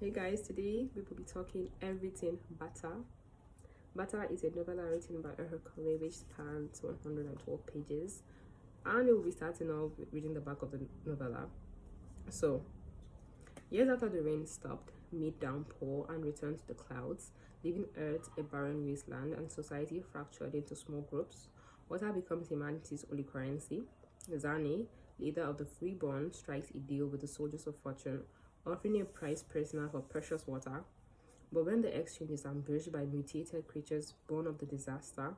Hey guys, today we will be talking everything Barter. Barter is a novella written by Erhu, which spans 112 pages, and we will be starting off with reading the back of the novella. So, years after the rain stopped, mid-downpour, and returned to the clouds, leaving Earth a barren wasteland and society fractured into small groups, water becomes humanity's only currency. Zane, leader of the freeborn, strikes a deal with the soldiers of fortune, offering a price prisoner for precious water. But when the exchange is ambushed by mutated creatures born of the disaster,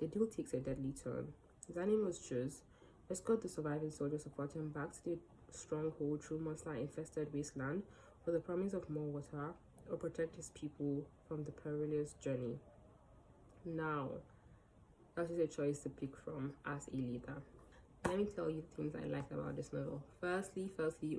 the deal takes a deadly turn. Zane must choose: escort the surviving soldiers of fortune back to the stronghold through monster-infested wasteland for the promise of more water, or protect his people from the perilous journey. Now, that is a choice to pick from as a leader. Let me tell you the things I like about this novel. Firstly,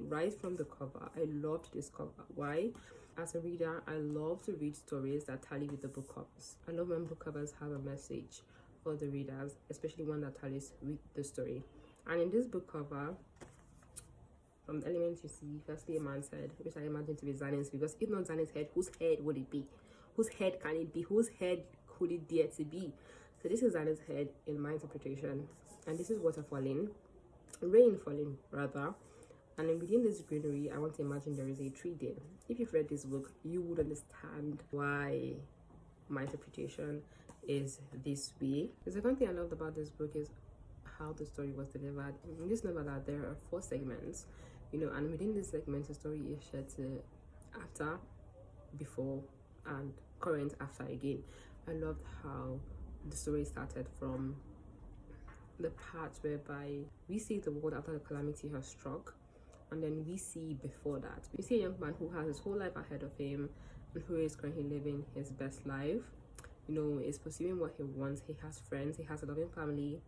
right from the cover, I loved this cover. Why? As a reader, I love to read stories that tally with the book covers. I love when book covers have a message for the readers, especially one that tallies with the story. And in this book cover, from the elements you see, firstly a man's head, which I imagine to be Zane's, because if not Zane's head, whose head would it be? Whose head can it be? Whose head could it dare to be? So this is Zane's head in my interpretation, and this is water falling, rain falling rather, and within this greenery, I want to imagine there is a tree there. If you've read this book, you would understand why my interpretation is this way. The second thing I loved about this book is how the story was delivered. In this novella, there are 4 segments, and within this segment, the story is shared to after, before, and current after again. I loved how the story started from the part whereby we see the world after the calamity has struck, and then we see before that. We see a young man who has his whole life ahead of him and who is currently living his best life, is pursuing what he wants. He has friends, he has a loving family,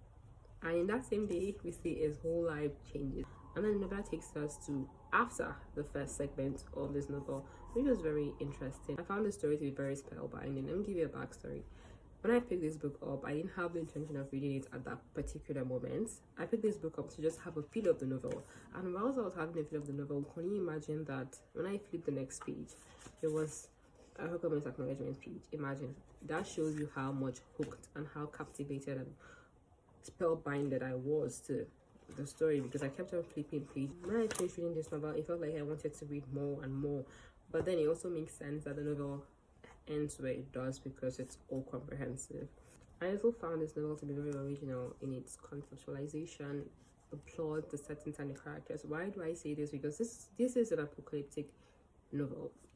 and in that same day we see his whole life changes. And then the novel takes us to after the first segment of this novel, which was very interesting. I found the story to be very spellbinding. Let me give you a backstory. When I picked this book up, I didn't have the intention of reading it at that particular moment. I picked this book up to just have a feel of the novel. And whilst I was having a feel of the novel, can you imagine that when I flipped the next page, it was a comments acknowledgement page. Imagine. That shows you how much hooked and how captivated and spellbinded I was to the story, because I kept on flipping page. When I finished reading this novel, it felt like I wanted to read more and more. But then it also makes sense that the novel ends where it does, because it's all comprehensive. I also found this novel to be very original in its conceptualization, the plot, the settings, and the characters. Why do I say this? Because this is an apocalyptic novel.